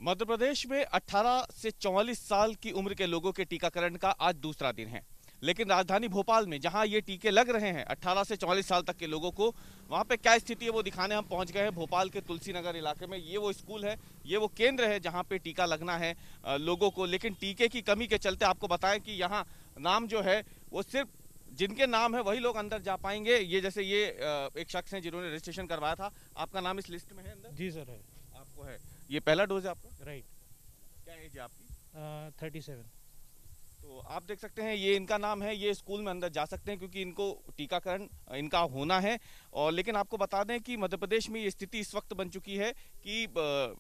मध्य प्रदेश में 18 से 44 साल की उम्र के लोगों के टीकाकरण का आज दूसरा दिन है। लेकिन राजधानी भोपाल में जहां ये टीके लग रहे हैं 18 से 44 साल तक के लोगों को, वहां पे क्या स्थिति है वो दिखाने हम पहुंच गए हैं। भोपाल के तुलसी नगर इलाके में ये वो स्कूल है, ये वो केंद्र है जहां पे टीका लगना है लोगों को। लेकिन टीके की कमी के चलते आपको बताएं कि यहाँ नाम जो है वो सिर्फ जिनके नाम है वही लोग अंदर जा पाएंगे। ये जैसे ये एक शख्स है जिन्होंने रजिस्ट्रेशन करवाया था। आपका नाम इस लिस्ट में है अंदर? जी सर है। आपको है? ये पहला डोज है आपका? राइट। क्या एज है आपकी? 37। तो आप देख सकते हैं ये इनका नाम है, ये स्कूल में अंदर जा सकते हैं क्योंकि इनको टीकाकरण इनका होना है। और लेकिन आपको बता दें कि मध्य प्रदेश में ये स्थिति इस वक्त बन चुकी है कि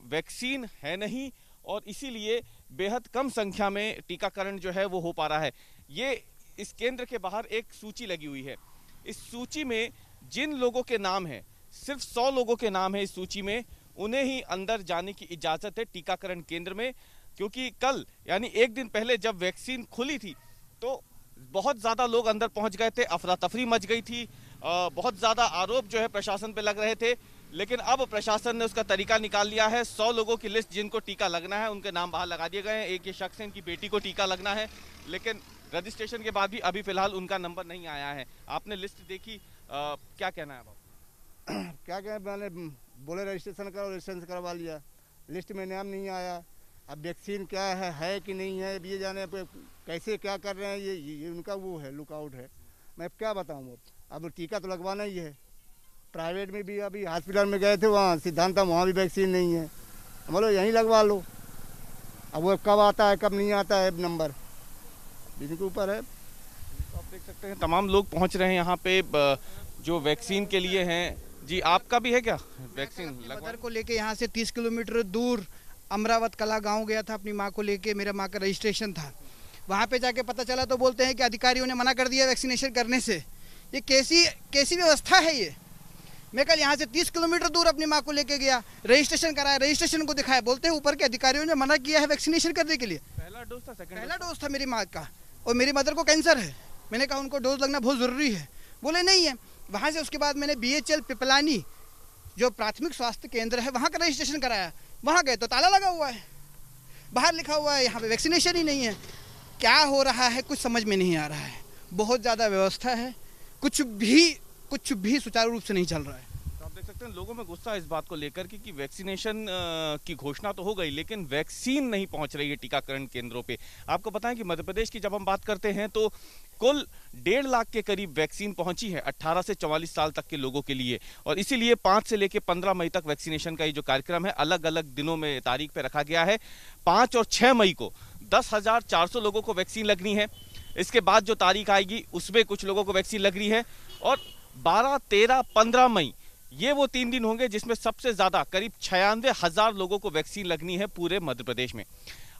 वैक्सीन है नहीं और इसीलिए बेहद कम संख्या में टीकाकरण जो है वो हो पा रहा है। ये इस केंद्र के बाहर एक सूची लगी हुई है। इस सूची में जिन लोगों के नाम है, सिर्फ 100 लोगों के नाम है इस सूची में, उन्हें ही अंदर जाने की इजाजत है टीकाकरण केंद्र में। क्योंकि कल यानी एक दिन पहले जब वैक्सीन खुली थी तो बहुत ज्यादा लोग अंदर पहुंच गए थे, अफरा तफरी मच गई थी, बहुत ज्यादा आरोप जो है प्रशासन पे लग रहे थे। लेकिन अब प्रशासन ने उसका तरीका निकाल लिया है। 100 लोगों की लिस्ट जिनको टीका लगना है उनके नाम बाहर लगा दिए गए हैं। एक ये शख्स है, इनकी बेटी को टीका लगना है, लेकिन रजिस्ट्रेशन के बाद भी अभी फिलहाल उनका नंबर नहीं आया है। आपने लिस्ट देखी, क्या कहना है आप? क्या कहें, मैंने बोले रजिस्ट्रेशन करो, रजिस्ट्रेशन करवा लिया, लिस्ट में नाम नहीं आया। अब वैक्सीन क्या है कि नहीं है, ये जाने पे कैसे क्या कर रहे हैं, ये उनका वो है, लुकआउट है। मैं क्या बताऊँ, अब टीका तो लगवाना ही है। प्राइवेट में भी अभी हॉस्पिटल में गए थे, वहाँ सिद्धांत वहाँ भी वैक्सीन नहीं है। बोलो यहीं लगवा लो। अब वो कब आता है कब नहीं आता है नंबर, इनके ऊपर है। तो आप देख सकते हैं तमाम लोग पहुँच रहे हैं यहाँ पे जो वैक्सीन के लिए हैं। जी आपका भी है क्या वैक्सीन? मदर को लेके यहाँ से 30 किलोमीटर दूर अमरावत कला गांव गया था, अपनी माँ को लेके। मेरा माँ का रजिस्ट्रेशन था, वहाँ पे जाके पता चला तो बोलते हैं कि अधिकारियों ने मना कर दिया वैक्सीनेशन करने से। ये कैसी व्यवस्था है ये? मैं कल यहाँ से 30 किलोमीटर दूर अपनी माँ को लेके गया, रजिस्ट्रेशन कराया, रजिस्ट्रेशन को दिखाया, बोलते हैं ऊपर के अधिकारियों ने मना किया है वैक्सीनेशन करने के लिए। पहला डोज था? पहला डोज था मेरी माँ का, और मेरी मदर को कैंसर है। मैंने कहा उनको डोज लगना बहुत ज़रूरी है, बोले नहीं है। वहाँ से उसके बाद मैंने BHL पिपलानी जो प्राथमिक स्वास्थ्य केंद्र है वहाँ का रजिस्ट्रेशन कराया। वहाँ गए तो ताला लगा हुआ है, बाहर लिखा हुआ है यहाँ पे वैक्सीनेशन ही नहीं है। क्या हो रहा है कुछ समझ में नहीं आ रहा है। बहुत ज़्यादा व्यवस्था है, कुछ भी सुचारू रूप से नहीं चल रहा है। तो आप देख सकते हैं लोगों में गुस्सा है इस बात को लेकर कि वैक्सीनेशन की घोषणा तो हो गई लेकिन वैक्सीन नहीं पहुंच रही है टीकाकरण केंद्रों पे। आपको बताएं कि मध्य प्रदेश की जब हम बात करते हैं तो कुल 1.5 लाख के करीब वैक्सीन पहुंची है 18 से 44 साल तक के लोगों के लिए। और इसीलिए 5 से लेकर 15 मई तक वैक्सीनेशन का ये जो कार्यक्रम है अलग अलग दिनों में तारीख पे रखा गया है। 5 और 6 मई को 10,400 लोगों को वैक्सीन लगनी है। इसके बाद जो तारीख आएगी उसमें कुछ लोगों को वैक्सीन लग रही है। और 12, 13, 15 मई ये वो 3 दिन होंगे जिसमें सबसे ज्यादा करीब 96,000 लोगों को वैक्सीन लगनी है पूरे मध्य प्रदेश में।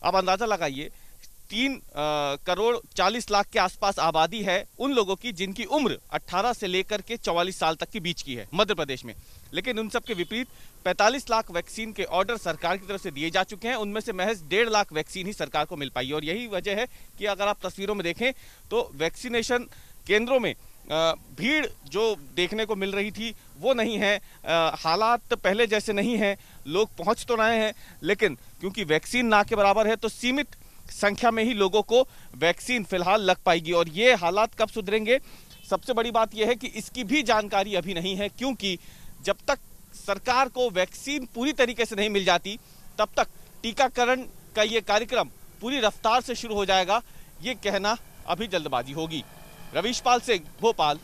अब अंदाजा लगाइए 3 करोड़ 40 लाख के आसपास आबादी है उन लोगों की जिनकी उम्र 18 से लेकर के 44 साल तक के बीच की है मध्य प्रदेश में। लेकिन उन सब के विपरीत 45 लाख वैक्सीन के ऑर्डर सरकार की तरफ से दिए जा चुके हैं। उनमें से महज 1.5 लाख वैक्सीन ही सरकार को मिल पाई है। और यही वजह है कि अगर आप तस्वीरों में देखें तो वैक्सीनेशन केंद्रों में भीड़ जो देखने को मिल रही थी वो नहीं है। हालात पहले जैसे नहीं है, लोग पहुंच तो रहे हैं लेकिन क्योंकि वैक्सीन ना के बराबर है तो सीमित संख्या में ही लोगों को वैक्सीन फिलहाल लग पाएगी। और ये हालात कब सुधरेंगे, सबसे बड़ी बात यह है कि इसकी भी जानकारी अभी नहीं है। क्योंकि जब तक सरकार को वैक्सीन पूरी तरीके से नहीं मिल जाती तब तक टीकाकरण का ये कार्यक्रम पूरी रफ्तार से शुरू हो जाएगा, ये कहना अभी जल्दबाजी होगी। रवीश पाल सिंह, भोपाल।